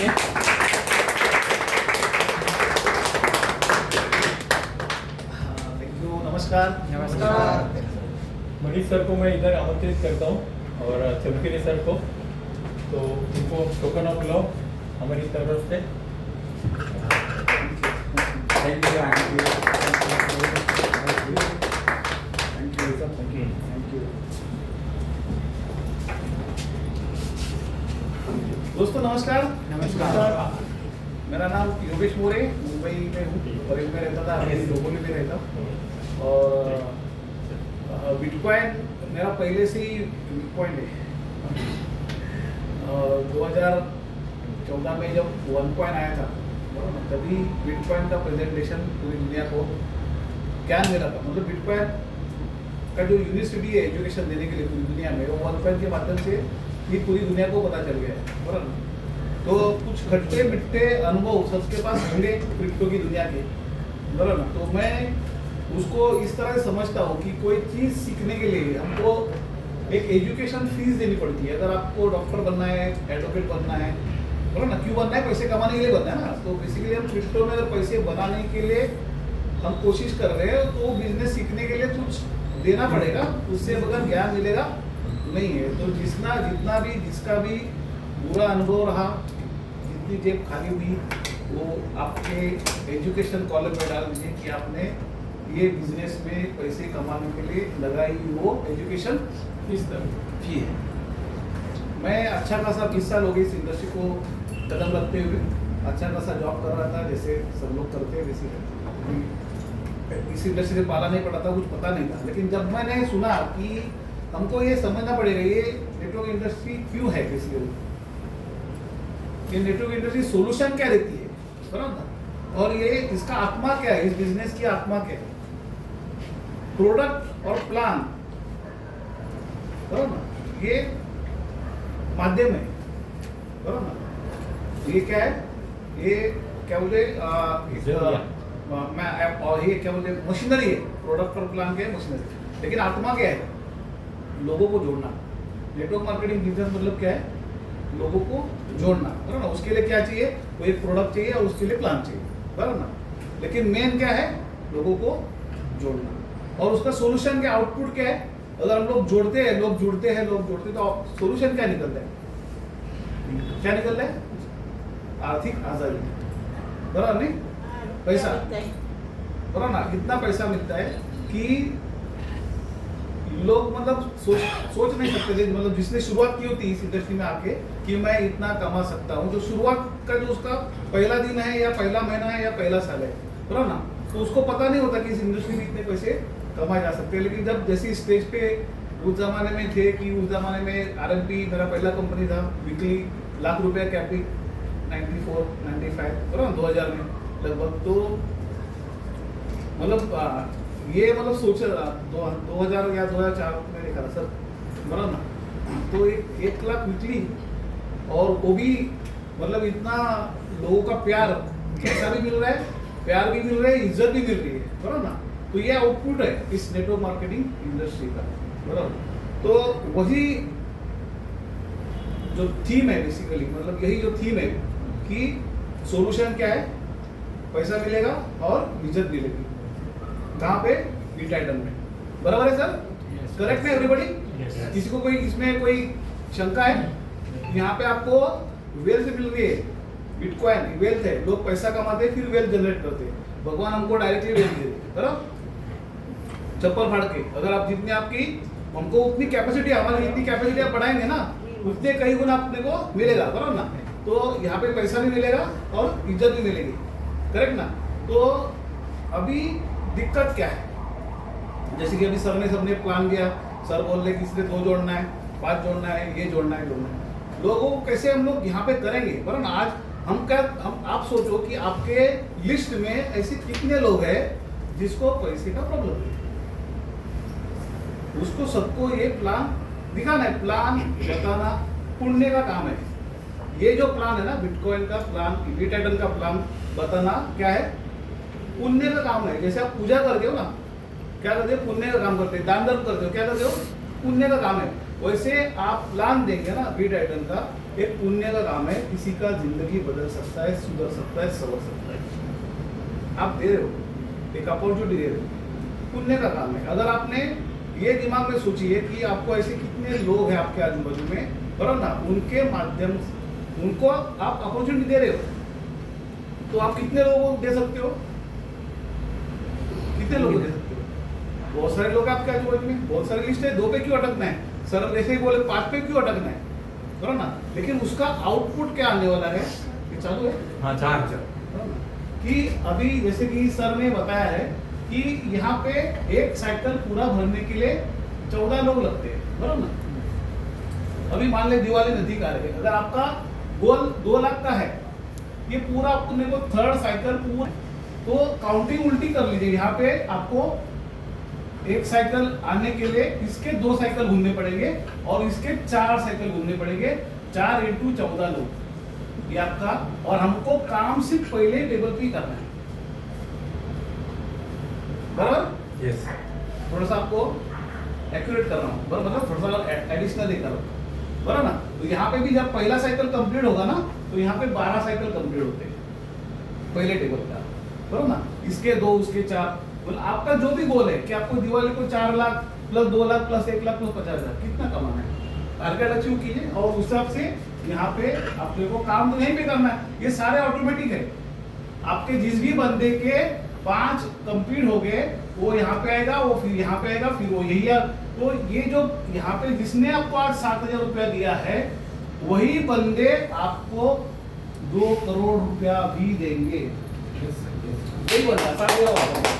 Thank you. नमस्कार। नमस्कार। Manish sir को मैं इधर आमंत्रित करता हूँ और चमकीले सर को, तो उनको टोकन ऑफ लव हमारी तरफ से। थैंक यू दोस्तों नमस्कार। नमस्कार। मेरा नाम योगेश मोरे, मुंबई में हूँ, परेल में रहता था, अभी लोगों में रहता हूँ। और बिटकॉइन मेरा पहले से ही बिटकॉइन है। 2014 में जब 1 कॉइन आया था तभी बिटकॉइन का प्रेजेंटेशन पूरी दुनिया को ज्ञान मिला था। मतलब बिटकॉइन का जो यूनिवर्सिटी है एजुकेशन देने के लिए पूरी दुनिया में, वो 1 कॉइन के माध्यम से ये पूरी दुनिया को पता चल गया है, बराबर। तो कुछ खट्टे मिट्टे अनुभव सबके पास होंगे क्रिप्टो की दुनिया के, बराबर। तो मैं उसको इस तरह से समझता हूँ कि कोई चीज़ सीखने के लिए हमको एक एजुकेशन फीस देनी पड़ती है। अगर आपको डॉक्टर बनना है, एडवोकेट बनना है, बराबर ना, क्यों बनना है? पैसे कमाने के लिए बनना है ना। तो बेसिकली हम क्रिप्टो में अगर पैसे बनाने के लिए हम कोशिश कर रहे हैं तो बिजनेस सीखने के लिए कुछ देना पड़ेगा, उससे बगैर ज्ञान मिलेगा नहीं है। तो जिसका भी बुरा अनुभव रहा, जितनी जेब खाली हुई, वो आपके एजुकेशन कॉलम में डाल दीजिए कि आपने ये बिजनेस में पैसे कमाने के लिए लगाई वो एजुकेशन फीस फी है। मैं अच्छा खासा 20 साल हो गई इस इंडस्ट्री को कदम रखते हुए, अच्छा खासा जॉब कर रहा था, जैसे सब लोग करते हैं वैसे इस इंडस्ट्री से पाला नहीं पड़ा था, कुछ पता नहीं था। लेकिन जब मैंने सुना कि हमको ये समझना पड़ेगा ये नेटवर्क इंडस्ट्री क्यों है, बेसिकली ये नेटवर्क इंडस्ट्री सोल्यूशन क्या देती है, बराबर ना, और ये इसका आत्मा क्या है, इस बिजनेस की आत्मा क्या है, प्रोडक्ट और प्लान, बराबर ना, ये माध्यम है, बराबर ना। ये क्या है, ये क्या बोले और ये क्या बोलते मशीनरी है, प्रोडक्ट और प्लान के मशीनरी। लेकिन आत्मा क्या है? लोगों को जोड़ना। नेटवर्क मार्केटिंग बिजनेस मतलब क्या है? लोगों को जोड़ना, बराबर ना। उसके लिए क्या चाहिए? वो एक प्रोडक्ट चाहिए और उसके लिए प्लान चाहिए, बराबर ना। लेकिन मेन क्या है? लोगों को जोड़ना। और उसका सोल्यूशन क्या, आउटपुट क्या है? अगर हम लोग जोड़ते हैं तो सोल्यूशन क्या निकलता है? क्या निकलता है? आर्थिक आजादी, बराबर नहीं? पैसा, बराबर ना। इतना पैसा मिलता है कि लोग मतलब सोच नहीं सकते थे, मतलब जिसने शुरुआत की होती इस इंडस्ट्री में आके कि मैं इतना कमा सकता हूँ, जो शुरुआत का जो उसका पहला दिन है या पहला महीना है या पहला साल है, बराबर ना, तो उसको पता नहीं होता कि इस इंडस्ट्री में इतने पैसे कमाए जा सकते हैं। लेकिन जब जैसे स्टेज पे उस जमाने में थे कि उस जमाने में RMP मेरा पहला कंपनी था, वीकली ₹1,00,000 कैपिंग 94, 95, बराबर 2000 में लगभग। तो मतलब ये मतलब सोचा 2000 या 2004 में देखा था सर, बराबर ना। तो 1 लाख वीकली, और वो भी मतलब इतना लोगों का प्यार, पैसा भी मिल रहा है, प्यार भी मिल रहा है, इज्जत भी मिल रही है, बराबर ना। तो ये आउटपुट है इस नेटवर्क मार्केटिंग इंडस्ट्री का, बराबर। तो वही जो थीम है बेसिकली, मतलब यही जो थीम है कि सोल्यूशन क्या है? पैसा मिलेगा और इज्जत मिलेगी। कहाँ पे? बीटाइटन में, बराबर है सर? करेक्ट है एवरीबॉडी? किसी को कोई इसमें कोई शंका है? यहाँ पे आपको वेल्थ मिल रही है, बिटकॉइन वेल्थ है। लोग पैसा कमाते हैं फिर वेल्थ जनरेट करते हैं। भगवान हमको डायरेक्टली वेल्थ दे देते, बराबर, चप्पल फाड़ के। अगर आप जितनी आपकी हमको उतनी कैपेसिटी, हमारी जितनी कैपेसिटी आप बढ़ाएंगे ना, उतने कई गुना अपने को मिलेगा, बराबर ना। तो यहाँ पे पैसा भी मिलेगा और इज्जत भी मिलेगी, करेक्ट ना। तो अभी दिक्कत क्या है? जैसे कि अभी सर ने सबने प्लान दिया, सर बोल रहे किसी ने 2 जोड़ना है, 5 जोड़ना है, ये जोड़ना है, लोगों को कैसे हम लोग यहाँ पे करेंगे, बराबर ना। आज हम आप सोचो कि आपके लिस्ट में ऐसे कितने लोग हैं जिसको पैसे का प्रॉब्लम है, उसको सबको ये प्लान दिखाना है, प्लान बताना पुण्य का काम है। ये जो प्लान है ना, बिटकॉइन का प्लान, बीटाइटन का प्लान बताना क्या है? पुण्य का काम है। जैसे आप पूजा करते हो ना, क्या करते हो? पुण्य का काम करते हो। दान धर्म करते हो, क्या करते हो? पुण्य का काम है। वैसे आप प्लान देंगे ना बीटाइटन का, एक पुण्य का काम है, किसी का जिंदगी बदल सकता है, सुधर सकता है, संवर सकता है। आप दे रहे हो, एक अपॉर्चुनिटी दे रहे हो, पुण्य का काम है। अगर आपने ये दिमाग में सोचिए कि आपको ऐसे कितने लोग हैं आपके आजू बाजू में, बराबर ना, उनके माध्यम उनको आप अपॉर्चुनिटी दे रहे हो, तो आप कितने लोगों को दे सकते हो? कितने लोगों को दे सकते हो? बहुत सारे लोग आपके आजू बाजू में, बहुत सारी लिस्ट है, 2 पे क्यों अटकना है? सर ऐसे ही बोले 5 पे क्यों अटकना है, बराबर ना? लेकिन उसका आउटपुट क्या आने वाला है? ये चालू है, हाँ चार कि अभी जैसे कि सर ने बताया है कि यहाँ पे एक साइकिल पूरा भरने के लिए 14 लोग लगते हैं, बराबर ना? अभी मान ले दिवाली नजदीक आ रही है, अगर आपका गोल 2 लाख का है, ये पूरा अपने को थर्ड साइकिल पूरा, तो काउंटिंग उल्टी कर लीजिए। यहाँ पे आपको एक साइकिल आने के लिए इसके 2 साइकिल घूमने पड़ेंगे और इसके 4 साइकिल घूमने पड़ेंगे, 4 × 14 लोग ये आपका। और हमको काम सिर्फ पहले टेबल पे ही करना है, बराबर? यस थोड़ा सा आपको एक्यूरेट कर रहा हूँ, बराबर? मतलब थोड़ा सा एडिशनल कर रहा हूँ, बराबर ना? तो यहाँ पे भी जब पहला साइकिल कंप्लीट होगा ना, तो यहाँ पे 12 साइकिल कंप्लीट होते हैं पहले टेबल का, बराबर ना? इसके 2 उसके 4, मतलब आपका जो भी गोल है कि आपको दिवाली को 4 lakh plus 2 lakh plus 1 lakh plus 50,000 कितना कमाना है, टारगेट अचीव कीजिए। और उस हिसाब से यहाँ पे आपको को काम तो यहीं पे करना है, ये सारे ऑटोमेटिक है। आपके जिस भी बंदे के 5 कंप्लीट हो गए, वो यहाँ पे आएगा, वो फिर यहाँ पे आएगा, फिर वो यही। तो ये जो यहाँ पे जिसने आपको आज 7,000 रुपया दिया है, वही बंदे आपको 2 करोड़ रुपया भी देंगे। यही बंदा 7,000 वाला।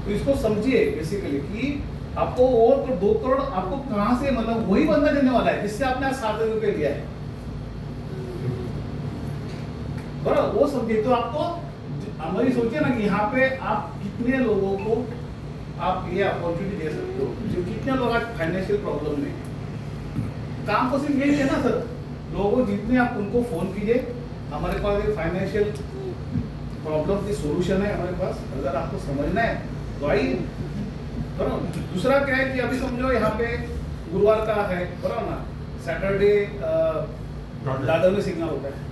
तो इसको समझिए बेसिकली कि आपको और 2 करोड़ आपको कहां से, मतलब वही बंदा देने वाला है जिससे आपने 7,000 रुपये लिया है, बराबर? वो समझिए। तो आपको हमारी सोचिए ना कि यहाँ पे आप कितने लोगों को आप ये अपॉर्चुनिटी दे सकते हो, जो कितने लोग आज फाइनेंशियल प्रॉब्लम में हैं। काम तो सिर्फ यही है ना सर, लोगों जितने आप उनको फोन कीजिए, हमारे पास एक फाइनेंशियल प्रॉब्लम की सॉल्यूशन है हमारे पास, अगर आपको समझना है तो आइए, बराबर? दूसरा क्या है कि अभी समझो यहाँ पे गुरुवार का है, बराबर ना, सैटरडे दादर में सिग्नल होता है,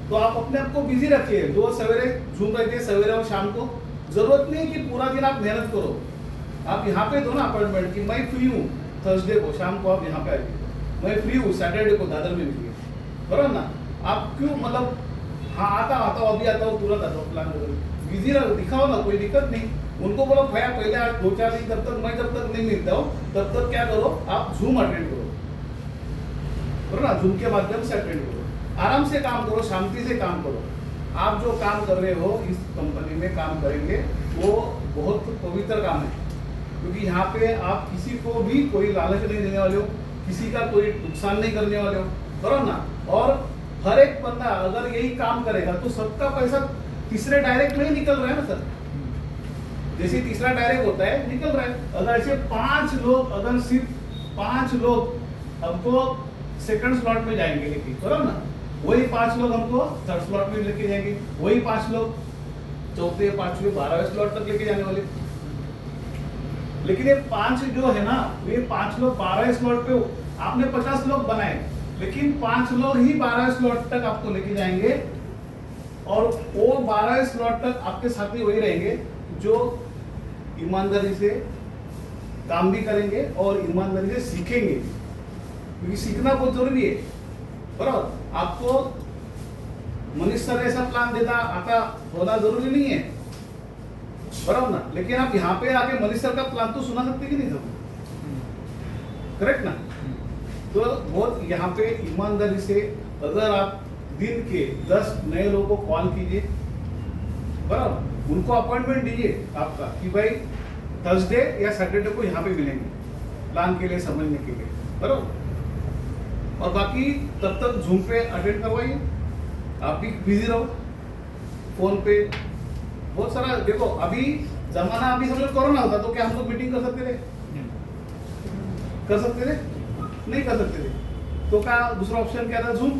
तो आप अपने आप को बिजी रखिए। जो सवेरे झूम रहती है सवेरे और शाम को, जरूरत नहीं कि पूरा दिन आप मेहनत करो। आप यहाँ पे दो ना अपॉइंटमेंट कि मैं फ्री हूँ थर्सडे को शाम को, आप यहाँ पे आइए, मैं फ्री हूँ सैटरडे को दादर में मिलिए, बराबर ना? आप क्यों, मतलब हाँ आता हूँ अभी आता हूँ तुरंत आता हूँ, प्लान करो, बिजी रहो, दिखाओ ना, कोई दिक्कत नहीं। उनको बोलो भैया पहले आज 2-4 दिन जब तक नहीं मिलता हूँ तब तक क्या करो, आप जूम अटेंड करो, बराबर ना? जूम के माध्यम से अटेंड करो, आराम से काम करो, शांति से काम करो। आप जो काम कर रहे हो इस कंपनी में काम करेंगे, वो बहुत पवित्र काम है, क्योंकि यहाँ पे आप किसी को भी कोई लालच नहीं देने वाले हो, किसी का कोई नुकसान नहीं करने वाले हो, बराबर ना? और हर एक बंदा अगर यही काम करेगा तो सबका पैसा तीसरे डायरेक्ट में ही निकल रहा है ना सर। जैसे तीसरा डायरेक्ट होता है निकल रहा है। अगर ऐसे 5 लोग, अगर सिर्फ 5 लोग हमको सेकंड स्लॉट में जाएंगे लेके, बराबर ना, वही 5 लोग हमको थर्ड स्लॉट में लेके जाएंगे, वही 5 लोग चौथे 5वें 12वें स्लॉट तक लेके जाने वाले। लेकिन ये 5 जो है ना, ये 5 लोग 12 स्लॉट पे, आपने 50 लोग बनाए, लेकिन 5 लोग ही 12 स्लॉट तक आपको लेके जाएंगे, और वो 12 स्लॉट तक आपके साथ ही वही रहेंगे जो ईमानदारी से काम भी करेंगे और ईमानदारी से सीखेंगे, क्योंकि सीखना बहुत जरूरी है, बराबर? आपको मनीष सर ऐसा प्लान देता आता होना जरूरी नहीं है, बराबर ना? लेकिन आप यहाँ पे आके मनीष सर का प्लान तो सुना सकते कि नहीं सब, करेक्ट ना? तो बहुत यहाँ पे ईमानदारी से अगर आप दिन के 10 नए लोगों को कॉल कीजिए, बराबर, उनको अपॉइंटमेंट दीजिए आपका कि भाई थर्सडे या सैटरडे को यहाँ पे मिलेंगे प्लान के लिए, समझने के लिए, बराबर? और बाकी तब तक जूम पे अटेंड करवाइए, आप भी बिजी रहो फोन पे। बहुत सारा देखो, अभी जमाना, अभी हम लोग कोरोना होता तो क्या हम लोग मीटिंग कर सकते थे? कर सकते थे? नहीं कर सकते थे। तो क्या दूसरा ऑप्शन क्या था? जूम,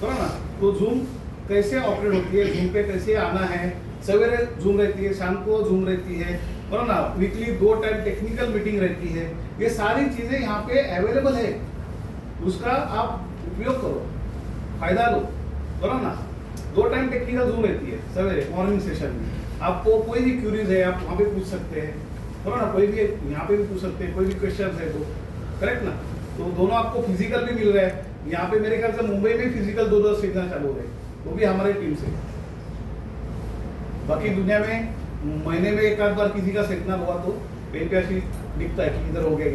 बराबर ना? तो जूम कैसे ऑपरेट होती है, जूम पे कैसे आना है, सवेरे जूम रहती है, शाम को जूम रहती है, बराबर ना? वीकली 2 टाइम टेक्निकल मीटिंग रहती है, ये सारी चीजें यहाँ पे अवेलेबल है। उसका आप उपयोग करो, फायदा लो, बराबर ना। 2 टाइम टेक्निकल जूम रहती है सवेरे मॉर्निंग सेशन में। आपको कोई भी क्यूरीज है आप वहाँ पे पूछ सकते हैं, बराबर ना। कोई भी यहाँ पे भी पूछ सकते हैं, कोई भी क्वेश्चन है तो, करेक्ट ना। तो दोनों आपको फिजिकल भी मिल रहा है। यहाँ पे मेरे ख्याल से मुंबई में फिजिकल 2 सीखना चालू हो रहे हैं, वो भी हमारे टीम से। बाकी दुनिया में महीने में एक आध बार किसी का सिग्नल हुआ तो कहीं पे ऐसी दिखता है कि इधर हो गया,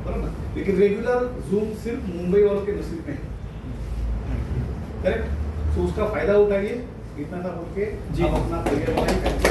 बराबर ना। लेकिन रेगुलर जूम सिर्फ मुंबई वालों के नसीब में है, करेक्ट। तो उसका फायदा उठाइए, इतना सा बोल के जी। आप अपना करियर बनाइए।